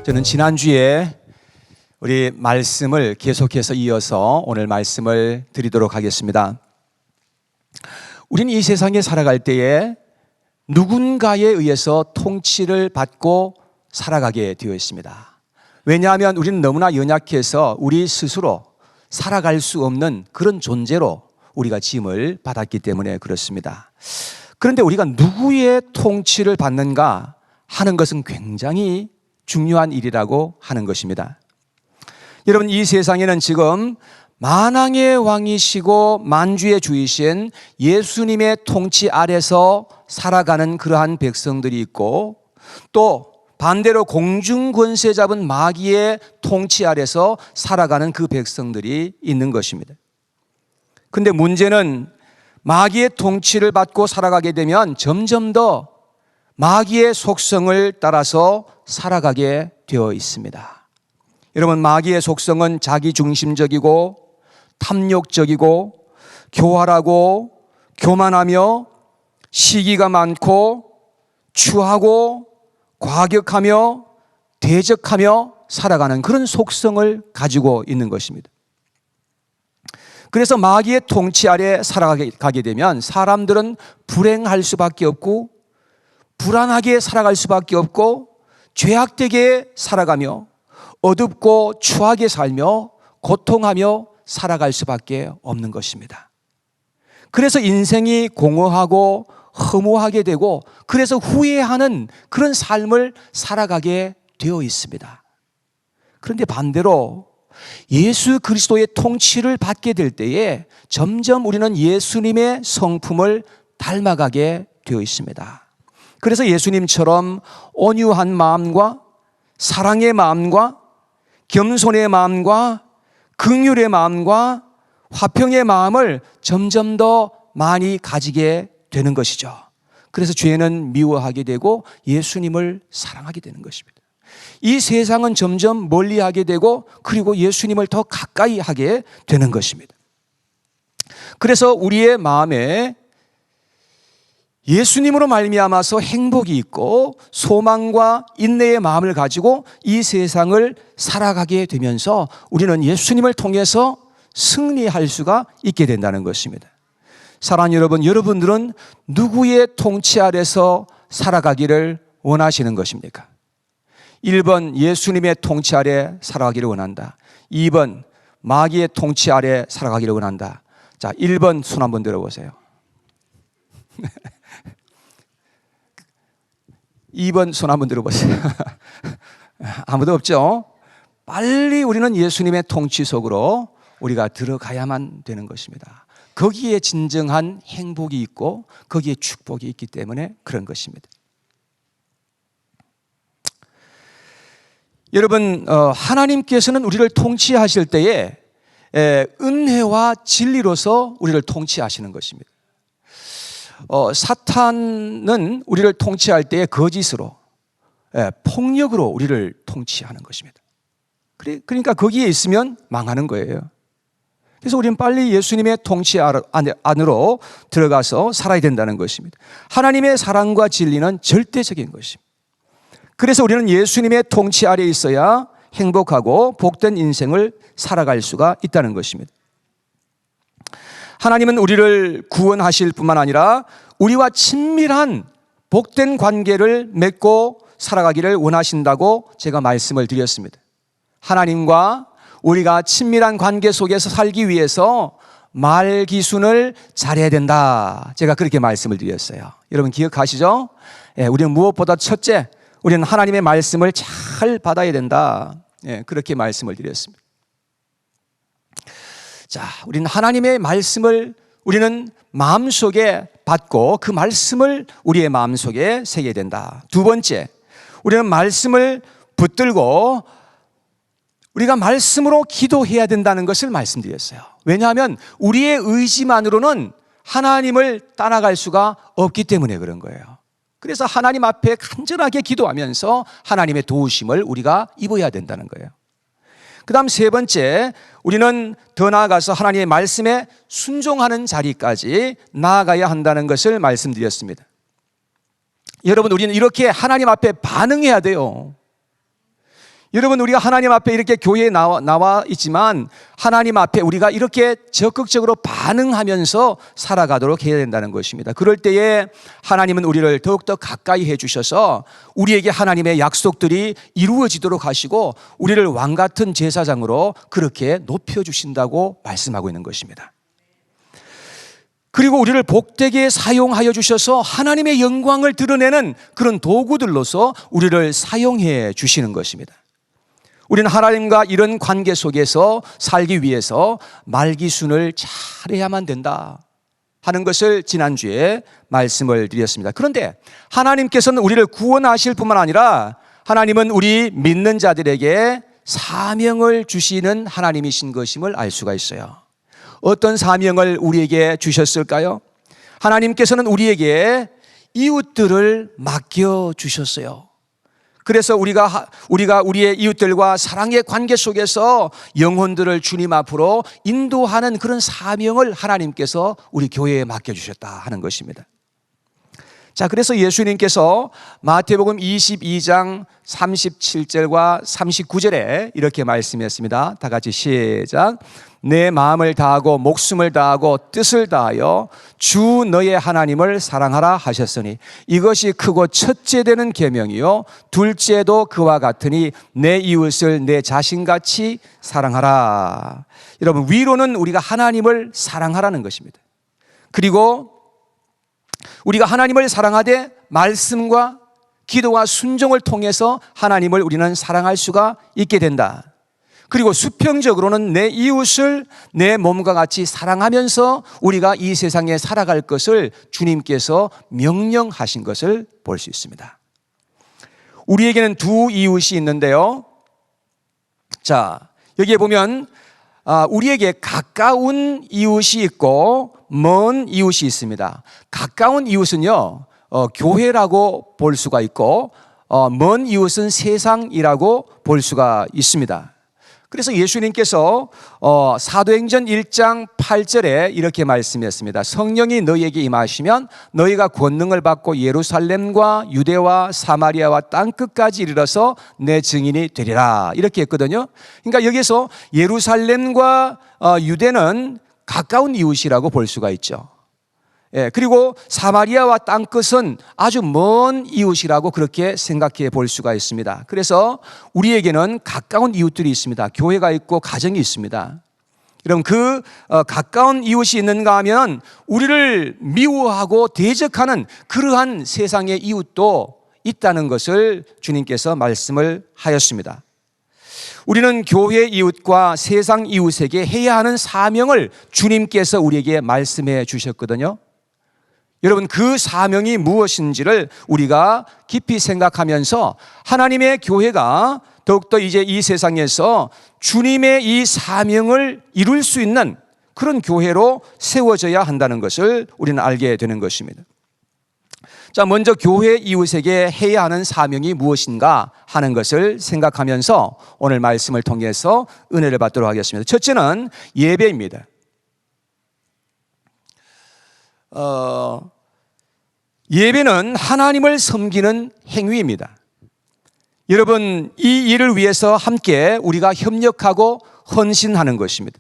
저는 지난주에 우리 말씀을 계속해서 이어서 오늘 말씀을 드리도록 하겠습니다. 우리는 이 세상에 살아갈 때에 누군가에 의해서 통치를 받고 살아가게 되어 있습니다. 왜냐하면 우리는 너무나 연약해서 우리 스스로 살아갈 수 없는 그런 존재로 우리가 지음을 받았기 때문에 그렇습니다. 그런데 우리가 누구의 통치를 받는가 하는 것은 굉장히 중요한 일이라고 하는 것입니다. 여러분, 이 세상에는 지금 만왕의 왕이시고 만주의 주이신 예수님의 통치 아래서 살아가는 그러한 백성들이 있고, 또 반대로 공중권세 잡은 마귀의 통치 아래서 살아가는 그 백성들이 있는 것입니다. 그런데 문제는 마귀의 통치를 받고 살아가게 되면 점점 더 마귀의 속성을 따라서 살아가게 되어 있습니다. 여러분, 마귀의 속성은 자기중심적이고 탐욕적이고 교활하고 교만하며 시기가 많고 추하고 과격하며 대적하며 살아가는 그런 속성을 가지고 있는 것입니다. 그래서 마귀의 통치 아래 살아가게 되면 사람들은 불행할 수밖에 없고 불안하게 살아갈 수밖에 없고 죄악되게 살아가며 어둡고 추하게 살며 고통하며 살아갈 수밖에 없는 것입니다. 그래서 인생이 공허하고 허무하게 되고 그래서 후회하는 그런 삶을 살아가게 되어 있습니다. 그런데 반대로 예수 그리스도의 통치를 받게 될 때에 점점 우리는 예수님의 성품을 닮아가게 되어 있습니다. 그래서 예수님처럼 온유한 마음과 사랑의 마음과 겸손의 마음과 긍휼의 마음과 화평의 마음을 점점 더 많이 가지게 되는 것이죠. 그래서 죄는 미워하게 되고 예수님을 사랑하게 되는 것입니다. 이 세상은 점점 멀리하게 되고 그리고 예수님을 더 가까이 하게 되는 것입니다. 그래서 우리의 마음에 예수님으로 말미암아서 행복이 있고 소망과 인내의 마음을 가지고 이 세상을 살아가게 되면서 우리는 예수님을 통해서 승리할 수가 있게 된다는 것입니다. 사랑하는 여러분, 여러분들은 누구의 통치 아래서 살아가기를 원하시는 것입니까? 1번 예수님의 통치 아래 살아가기를 원한다. 2번 마귀의 통치 아래 살아가기를 원한다. 자, 1번 손 한번 들어보세요. 2번 손 한번 들어보세요. 아무도 없죠? 빨리 우리는 예수님의 통치 속으로 우리가 들어가야만 되는 것입니다. 거기에 진정한 행복이 있고 거기에 축복이 있기 때문에 그런 것입니다. 여러분, 하나님께서는 우리를 통치하실 때에 은혜와 진리로서 우리를 통치하시는 것입니다. 사탄은 우리를 통치할 때에 거짓으로 폭력으로 우리를 통치하는 것입니다. 그러니까 거기에 있으면 망하는 거예요. 그래서 우리는 빨리 예수님의 통치 안으로 들어가서 살아야 된다는 것입니다. 하나님의 사랑과 진리는 절대적인 것입니다. 그래서 우리는 예수님의 통치 아래에 있어야 행복하고 복된 인생을 살아갈 수가 있다는 것입니다. 하나님은 우리를 구원하실 뿐만 아니라 우리와 친밀한 복된 관계를 맺고 살아가기를 원하신다고 제가 말씀을 드렸습니다. 하나님과 우리가 친밀한 관계 속에서 살기 위해서 말 기순을 잘해야 된다. 제가 그렇게 말씀을 드렸어요. 여러분 기억하시죠? 우리는 무엇보다 첫째, 우리는 하나님의 말씀을 잘 받아야 된다. 그렇게 말씀을 드렸습니다. 자, 우리는 하나님의 말씀을 우리는 마음속에 받고 그 말씀을 우리의 마음속에 새겨야 된다. 두 번째, 우리는 말씀을 붙들고 우리가 말씀으로 기도해야 된다는 것을 말씀드렸어요. 왜냐하면 우리의 의지만으로는 하나님을 따라갈 수가 없기 때문에 그런 거예요. 그래서 하나님 앞에 간절하게 기도하면서 하나님의 도우심을 우리가 입어야 된다는 거예요. 그 다음 세 번째, 우리는 더 나아가서 하나님의 말씀에 순종하는 자리까지 나아가야 한다는 것을 말씀드렸습니다. 여러분, 우리는 이렇게 하나님 앞에 반응해야 돼요. 여러분, 우리가 하나님 앞에 이렇게 교회에 나와 있지만 하나님 앞에 우리가 이렇게 적극적으로 반응하면서 살아가도록 해야 된다는 것입니다. 그럴 때에 하나님은 우리를 더욱더 가까이 해주셔서 우리에게 하나님의 약속들이 이루어지도록 하시고 우리를 왕같은 제사장으로 그렇게 높여주신다고 말씀하고 있는 것입니다. 그리고 우리를 복되게 사용하여 주셔서 하나님의 영광을 드러내는 그런 도구들로서 우리를 사용해 주시는 것입니다. 우리는 하나님과 이런 관계 속에서 살기 위해서 말기순을 잘해야만 된다 하는 것을 지난주에 말씀을 드렸습니다. 그런데 하나님께서는 우리를 구원하실 뿐만 아니라 하나님은 우리 믿는 자들에게 사명을 주시는 하나님이신 것임을 알 수가 있어요. 어떤 사명을 우리에게 주셨을까요? 하나님께서는 우리에게 이웃들을 맡겨주셨어요. 그래서 우리가 우리의 이웃들과 사랑의 관계 속에서 영혼들을 주님 앞으로 인도하는 그런 사명을 하나님께서 우리 교회에 맡겨주셨다 하는 것입니다. 자, 그래서 예수님께서 마태복음 22장 37절과 39절에 이렇게 말씀했습니다. 다 같이 시작. 내 마음을 다하고 목숨을 다하고 뜻을 다하여 주 너의 하나님을 사랑하라 하셨으니 이것이 크고 첫째 되는 계명이요 둘째도 그와 같으니 내 이웃을 내 자신같이 사랑하라. 여러분, 위로는 우리가 하나님을 사랑하라는 것입니다. 그리고 우리가 하나님을 사랑하되 말씀과 기도와 순종을 통해서 하나님을 우리는 사랑할 수가 있게 된다. 그리고 수평적으로는 내 이웃을 내 몸과 같이 사랑하면서 우리가 이 세상에 살아갈 것을 주님께서 명령하신 것을 볼 수 있습니다. 우리에게는 두 이웃이 있는데요. 자, 여기에 보면 우리에게 가까운 이웃이 있고 먼 이웃이 있습니다. 가까운 이웃은요, 교회라고 볼 수가 있고 먼 이웃은 세상이라고 볼 수가 있습니다. 그래서 예수님께서 사도행전 1장 8절에 이렇게 말씀했습니다. 성령이 너희에게 임하시면 너희가 권능을 받고 예루살렘과 유대와 사마리아와 땅끝까지 이르러서 내 증인이 되리라 이렇게 했거든요. 그러니까 여기서 예루살렘과 유대는 가까운 이웃이라고 볼 수가 있죠. 예, 그리고 사마리아와 땅끝은 아주 먼 이웃이라고 그렇게 생각해 볼 수가 있습니다. 그래서 우리에게는 가까운 이웃들이 있습니다. 교회가 있고 가정이 있습니다. 여러분, 그 가까운 이웃이 있는가 하면 우리를 미워하고 대적하는 그러한 세상의 이웃도 있다는 것을 주님께서 말씀을 하였습니다. 우리는 교회 이웃과 세상 이웃에게 해야 하는 사명을 주님께서 우리에게 말씀해 주셨거든요. 여러분, 그 사명이 무엇인지를 우리가 깊이 생각하면서 하나님의 교회가 더욱더 이제 이 세상에서 주님의 이 사명을 이룰 수 있는 그런 교회로 세워져야 한다는 것을 우리는 알게 되는 것입니다. 자, 먼저 교회 이웃에게 해야 하는 사명이 무엇인가 하는 것을 생각하면서 오늘 말씀을 통해서 은혜를 받도록 하겠습니다. 첫째는 예배입니다. 예배는 하나님을 섬기는 행위입니다. 여러분, 이 일을 위해서 함께 우리가 협력하고 헌신하는 것입니다.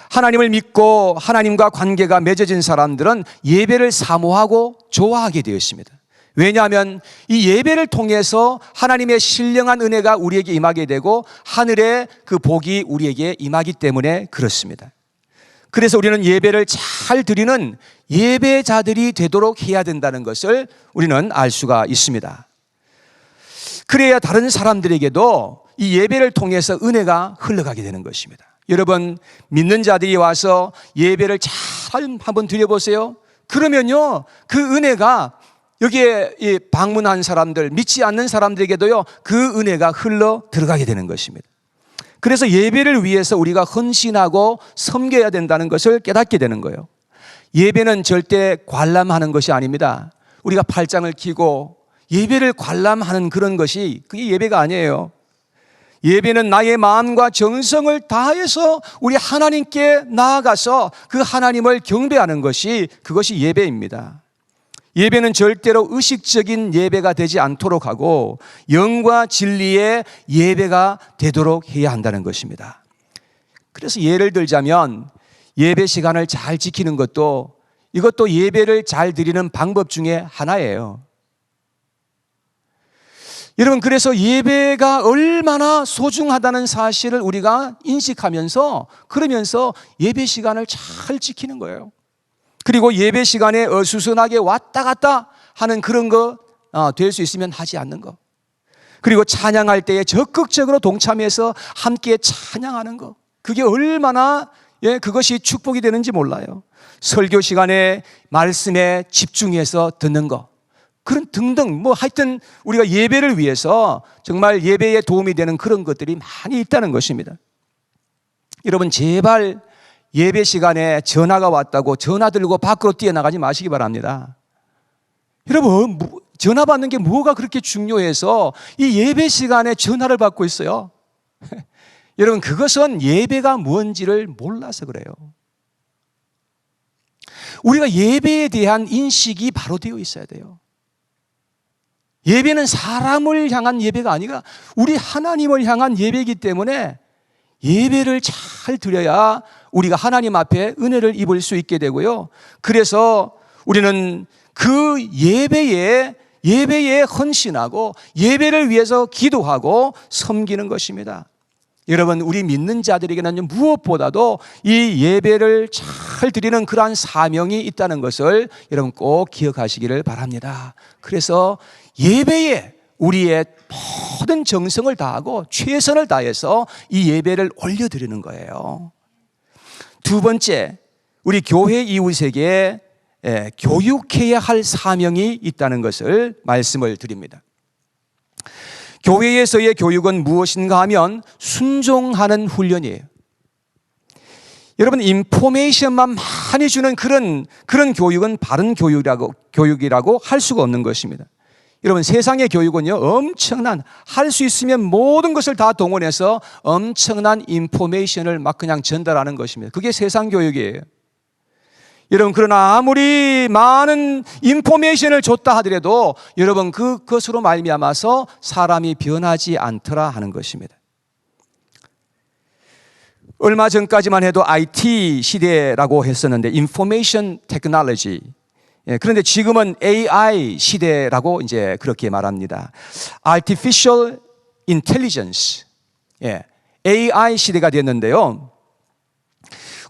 하나님을 믿고 하나님과 관계가 맺어진 사람들은 예배를 사모하고 좋아하게 되어 있습니다. 왜냐하면 이 예배를 통해서 하나님의 신령한 은혜가 우리에게 임하게 되고 하늘의 그 복이 우리에게 임하기 때문에 그렇습니다. 그래서 우리는 예배를 잘 드리는 예배자들이 되도록 해야 된다는 것을 우리는 알 수가 있습니다. 그래야 다른 사람들에게도 이 예배를 통해서 은혜가 흘러가게 되는 것입니다. 여러분, 믿는 자들이 와서 예배를 잘 한번 드려보세요. 그러면요, 그 은혜가 여기에 방문한 사람들, 믿지 않는 사람들에게도요, 그 은혜가 흘러 들어가게 되는 것입니다. 그래서 예배를 위해서 우리가 헌신하고 섬겨야 된다는 것을 깨닫게 되는 거예요. 예배는 절대 관람하는 것이 아닙니다. 우리가 팔짱을 끼고 예배를 관람하는 그런 것이 그게 예배가 아니에요. 예배는 나의 마음과 정성을 다해서 우리 하나님께 나아가서 그 하나님을 경배하는 것이 그것이 예배입니다. 예배는 절대로 의식적인 예배가 되지 않도록 하고 영과 진리의 예배가 되도록 해야 한다는 것입니다. 그래서 예를 들자면 예배 시간을 잘 지키는 것도 이것도 예배를 잘 드리는 방법 중에 하나예요. 여러분, 그래서 예배가 얼마나 소중하다는 사실을 우리가 인식하면서 그러면서 예배 시간을 잘 지키는 거예요. 그리고 예배 시간에 어수선하게 왔다 갔다 하는 그런 거 될 수 있으면 하지 않는 거. 그리고 찬양할 때에 적극적으로 동참해서 함께 찬양하는 거. 그게 얼마나 그것이 축복이 되는지 몰라요. 설교 시간에 말씀에 집중해서 듣는 거. 그런 등등 하여튼 우리가 예배를 위해서 정말 예배에 도움이 되는 그런 것들이 많이 있다는 것입니다. 여러분, 제발 예배 시간에 전화가 왔다고 전화 들고 밖으로 뛰어나가지 마시기 바랍니다. 여러분, 전화 받는 게 뭐가 그렇게 중요해서 이 예배 시간에 전화를 받고 있어요? 여러분, 그것은 예배가 뭔지를 몰라서 그래요. 우리가 예배에 대한 인식이 바로 되어 있어야 돼요. 예배는 사람을 향한 예배가 아니라 우리 하나님을 향한 예배이기 때문에 예배를 잘 드려야 우리가 하나님 앞에 은혜를 입을 수 있게 되고요. 그래서 우리는 그 예배에 헌신하고 예배를 위해서 기도하고 섬기는 것입니다. 여러분, 우리 믿는 자들에게는 무엇보다도 이 예배를 잘 드리는 그러한 사명이 있다는 것을 여러분 꼭 기억하시기를 바랍니다. 그래서 예배에 우리의 모든 정성을 다하고 최선을 다해서 이 예배를 올려드리는 거예요. 두 번째, 우리 교회 이웃에게 교육해야 할 사명이 있다는 것을 말씀을 드립니다. 교회에서의 교육은 무엇인가 하면 순종하는 훈련이에요. 여러분, 인포메이션만 많이 주는 그런 교육은 바른 교육이라고 할 수가 없는 것입니다. 여러분, 세상의 교육은요, 엄청난, 할 수 있으면 모든 것을 다 동원해서 엄청난 인포메이션을 막 그냥 전달하는 것입니다. 그게 세상 교육이에요. 여러분, 그러나 아무리 많은 인포메이션을 줬다 하더라도 여러분, 그것으로 말미암아서 사람이 변하지 않더라 하는 것입니다. 얼마 전까지만 해도 IT 시대라고 했었는데, 인포메이션 테크놀로지. 그런데 지금은 AI 시대라고 이제 그렇게 말합니다. Artificial Intelligence. AI 시대가 됐는데요.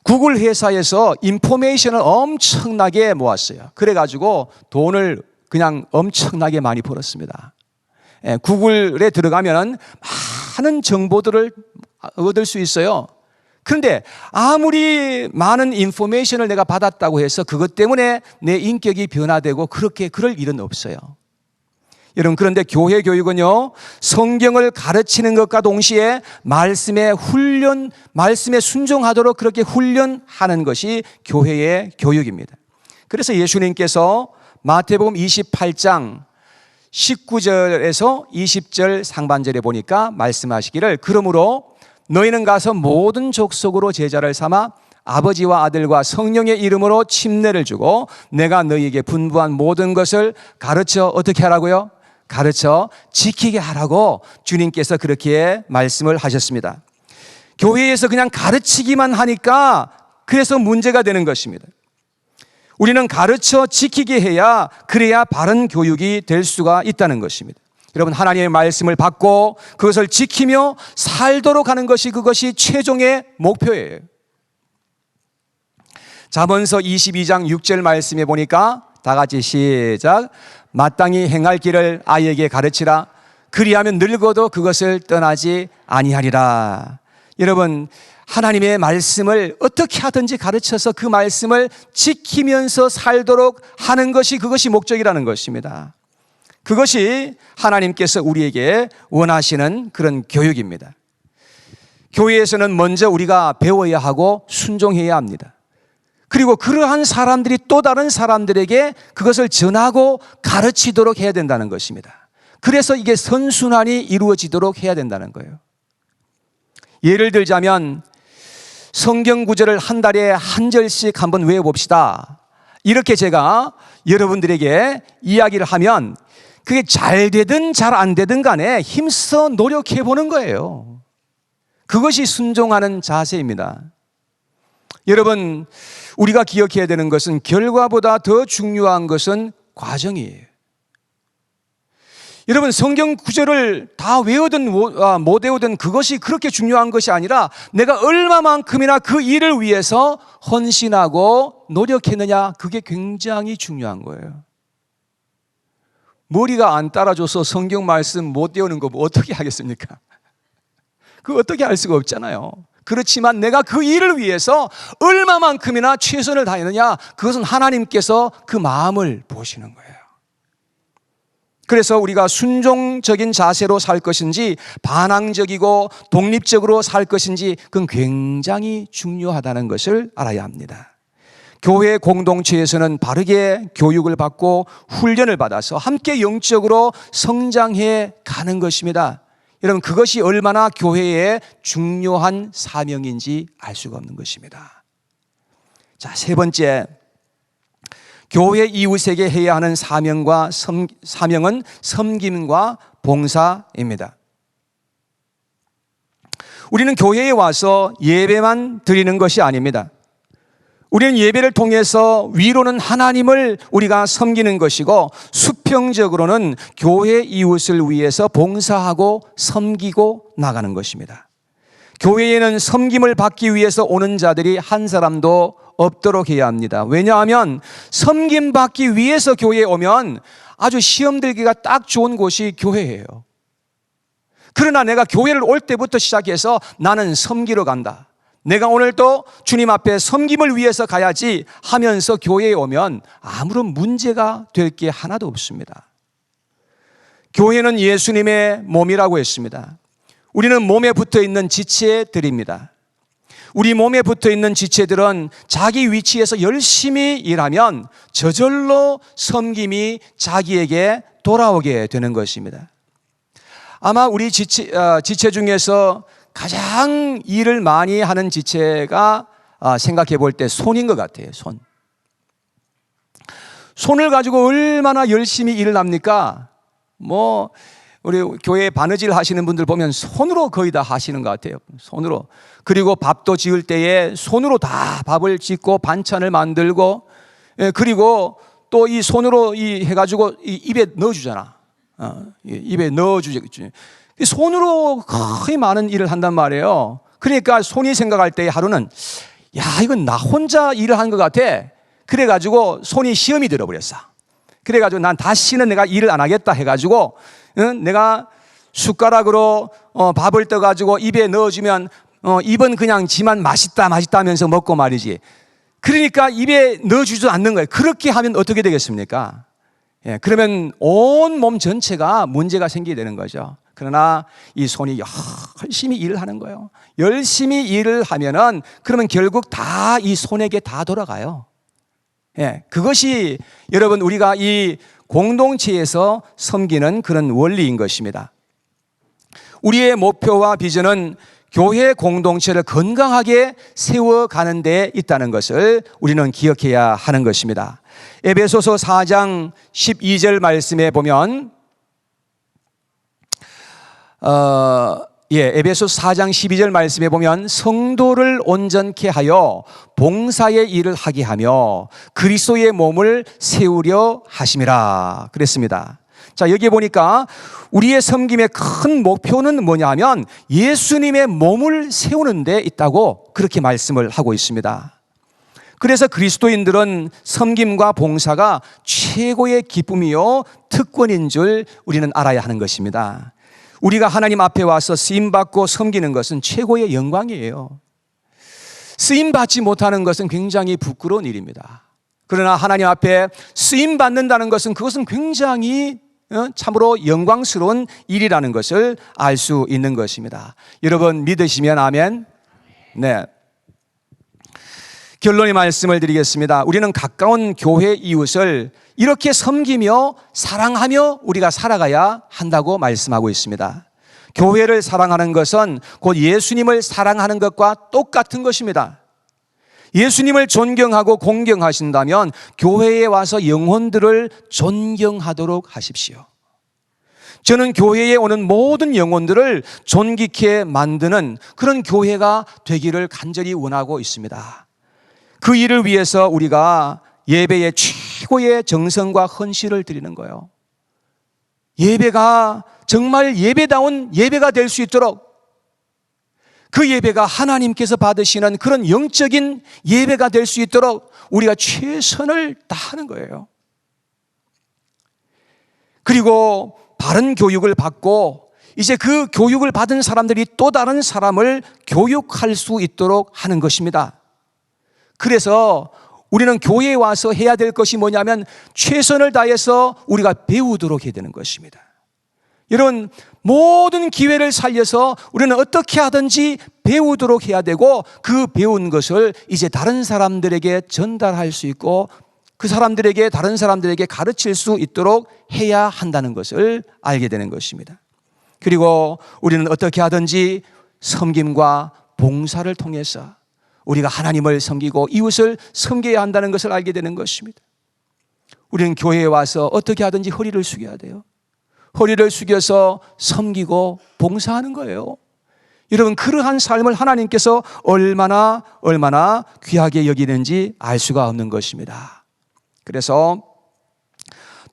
구글 회사에서 인포메이션을 엄청나게 모았어요. 그래가지고 돈을 그냥 엄청나게 많이 벌었습니다. 구글에 들어가면 많은 정보들을 얻을 수 있어요. 그런데 아무리 많은 인포메이션을 내가 받았다고 해서 그것 때문에 내 인격이 변화되고 그럴 일은 없어요. 여러분, 그런데 교회 교육은요, 성경을 가르치는 것과 동시에 말씀에 순종하도록 그렇게 훈련하는 것이 교회의 교육입니다. 그래서 예수님께서 마태복음 28장 19절에서 20절 상반절에 보니까 말씀하시기를, 그러므로 너희는 가서 모든 족속으로 제자를 삼아 아버지와 아들과 성령의 이름으로 침례를 주고 내가 너희에게 분부한 모든 것을 가르쳐 어떻게 하라고요? 가르쳐 지키게 하라고 주님께서 그렇게 말씀을 하셨습니다. 교회에서 그냥 가르치기만 하니까 그래서 문제가 되는 것입니다. 우리는 가르쳐 지키게 해야, 그래야 바른 교육이 될 수가 있다는 것입니다. 여러분, 하나님의 말씀을 받고 그것을 지키며 살도록 하는 것이, 그것이 최종의 목표예요. 잠언서 22장 6절 말씀에 보니까 다 같이 시작. 마땅히 행할 길을 아이에게 가르치라. 그리하면 늙어도 그것을 떠나지 아니하리라. 여러분, 하나님의 말씀을 어떻게 하든지 가르쳐서 그 말씀을 지키면서 살도록 하는 것이, 그것이 목적이라는 것입니다. 그것이 하나님께서 우리에게 원하시는 그런 교육입니다. 교회에서는 먼저 우리가 배워야 하고 순종해야 합니다. 그리고 그러한 사람들이 또 다른 사람들에게 그것을 전하고 가르치도록 해야 된다는 것입니다. 그래서 이게 선순환이 이루어지도록 해야 된다는 거예요. 예를 들자면 성경 구절을 한 달에 한 절씩 한번 외워봅시다. 이렇게 제가 여러분들에게 이야기를 하면 그게 잘 되든 잘 안 되든 간에 힘써 노력해 보는 거예요. 그것이 순종하는 자세입니다. 여러분, 우리가 기억해야 되는 것은 결과보다 더 중요한 것은 과정이에요. 여러분, 성경 구절을 다 외우든 못 외우든 그것이 그렇게 중요한 것이 아니라 내가 얼마만큼이나 그 일을 위해서 헌신하고 노력했느냐, 그게 굉장히 중요한 거예요. 머리가 안 따라줘서 성경 말씀 못 외우는 거 뭐 어떻게 하겠습니까? 그거 어떻게 할 수가 없잖아요. 그렇지만 내가 그 일을 위해서 얼마만큼이나 최선을 다했느냐, 그것은 하나님께서 그 마음을 보시는 거예요. 그래서 우리가 순종적인 자세로 살 것인지 반항적이고 독립적으로 살 것인지 그건 굉장히 중요하다는 것을 알아야 합니다. 교회 공동체에서는 바르게 교육을 받고 훈련을 받아서 함께 영적으로 성장해 가는 것입니다. 여러분, 그것이 얼마나 교회의 중요한 사명인지 알 수가 없는 것입니다. 자, 세 번째, 교회 이웃에게 해야 하는 사명은 섬김과 봉사입니다. 우리는 교회에 와서 예배만 드리는 것이 아닙니다. 우리는 예배를 통해서 위로는 하나님을 우리가 섬기는 것이고, 수평적으로는 교회 이웃을 위해서 봉사하고 섬기고 나가는 것입니다. 교회에는 섬김을 받기 위해서 오는 자들이 한 사람도 없도록 해야 합니다. 왜냐하면 섬김 받기 위해서 교회에 오면 아주 시험 들기가 딱 좋은 곳이 교회예요. 그러나 내가 교회를 올 때부터 시작해서 나는 섬기러 간다, 내가 오늘 또 주님 앞에 섬김을 위해서 가야지 하면서 교회에 오면 아무런 문제가 될 게 하나도 없습니다. 교회는 예수님의 몸이라고 했습니다. 우리는 몸에 붙어 있는 지체들입니다. 우리 몸에 붙어 있는 지체들은 자기 위치에서 열심히 일하면 저절로 섬김이 자기에게 돌아오게 되는 것입니다. 아마 우리 지체 중에서 가장 일을 많이 하는 지체가 생각해 볼 때 손인 것 같아요. 손을 가지고 얼마나 열심히 일을 합니까? 우리 교회 바느질 하시는 분들 보면 손으로 거의 다 하시는 것 같아요. 손으로. 그리고 밥도 지을 때에 손으로 다 밥을 짓고 반찬을 만들고, 그리고 또 이 손으로 해가지고 입에 넣어주잖아. 입에 넣어주지. 손으로 거의 많은 일을 한단 말이에요. 그러니까 손이 생각할 때 하루는, 야, 이건 나 혼자 일을 하는 것 같아. 그래가지고 손이 시험이 들어버렸어. 그래가지고 난 다시는 내가 일을 안 하겠다 해가지고, 내가 숟가락으로 밥을 떠가지고 입에 넣어주면 입은 그냥 지만 맛있다 하면서 먹고 말이지. 그러니까 입에 넣어주지도 않는 거예요. 그렇게 하면 어떻게 되겠습니까? 그러면 온 몸 전체가 문제가 생기게 되는 거죠. 그러나 이 손이 열심히 일을 하는 거예요. 열심히 일을 하면은 그러면 결국 다 이 손에게 다 돌아가요. 그것이 여러분 우리가 이 공동체에서 섬기는 그런 원리인 것입니다. 우리의 목표와 비전은 교회 공동체를 건강하게 세워가는 데 있다는 것을 우리는 기억해야 하는 것입니다. 에베소서 4장 12절 말씀에 보면 에베소서 4장 12절 말씀에 보면 성도를 온전케 하여 봉사의 일을 하게 하며 그리스도의 몸을 세우려 하심이라 그랬습니다. 자, 여기 보니까 우리의 섬김의 큰 목표는 뭐냐 하면 예수님의 몸을 세우는 데 있다고 그렇게 말씀을 하고 있습니다. 그래서 그리스도인들은 섬김과 봉사가 최고의 기쁨이요 특권인 줄 우리는 알아야 하는 것입니다. 우리가 하나님 앞에 와서 쓰임받고 섬기는 것은 최고의 영광이에요. 쓰임받지 못하는 것은 굉장히 부끄러운 일입니다. 그러나 하나님 앞에 쓰임받는다는 것은 그것은 굉장히 참으로 영광스러운 일이라는 것을 알 수 있는 것입니다. 여러분 믿으시면 아멘. 네. 결론의 말씀을 드리겠습니다. 우리는 가까운 교회 이웃을 이렇게 섬기며 사랑하며 우리가 살아가야 한다고 말씀하고 있습니다. 교회를 사랑하는 것은 곧 예수님을 사랑하는 것과 똑같은 것입니다. 예수님을 존경하고 공경하신다면 교회에 와서 영혼들을 존경하도록 하십시오. 저는 교회에 오는 모든 영혼들을 존귀케 만드는 그런 교회가 되기를 간절히 원하고 있습니다. 그 일을 위해서 우리가 예배의 최고의 정성과 헌신을 드리는 거예요. 예배가 정말 예배다운 예배가 될 수 있도록, 그 예배가 하나님께서 받으시는 그런 영적인 예배가 될 수 있도록 우리가 최선을 다하는 거예요. 그리고 바른 교육을 받고 이제 그 교육을 받은 사람들이 또 다른 사람을 교육할 수 있도록 하는 것입니다. 그래서 우리는 교회에 와서 해야 될 것이 뭐냐면 최선을 다해서 우리가 배우도록 해야 되는 것입니다. 여러분, 모든 기회를 살려서 우리는 어떻게 하든지 배우도록 해야 되고, 그 배운 것을 이제 다른 사람들에게 전달할 수 있고 그 사람들에게, 다른 사람들에게 가르칠 수 있도록 해야 한다는 것을 알게 되는 것입니다. 그리고 우리는 어떻게 하든지 섬김과 봉사를 통해서 우리가 하나님을 섬기고 이웃을 섬겨야 한다는 것을 알게 되는 것입니다. 우리는 교회에 와서 어떻게 하든지 허리를 숙여야 돼요. 허리를 숙여서 섬기고 봉사하는 거예요. 여러분, 그러한 삶을 하나님께서 얼마나 귀하게 여기는지 알 수가 없는 것입니다. 그래서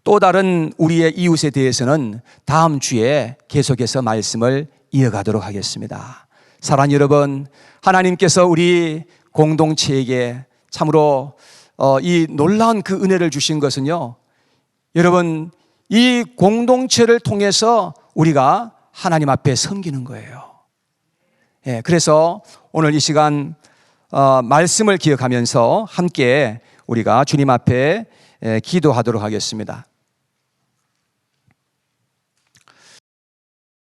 또 다른 우리의 이웃에 대해서는 다음 주에 계속해서 말씀을 이어가도록 하겠습니다. 사랑하는 여러분, 하나님께서 우리 공동체에게 참으로 이 놀라운 그 은혜를 주신 것은요, 여러분, 이 공동체를 통해서 우리가 하나님 앞에 섬기는 거예요. 그래서 오늘 이 시간 말씀을 기억하면서 함께 우리가 주님 앞에 기도하도록 하겠습니다.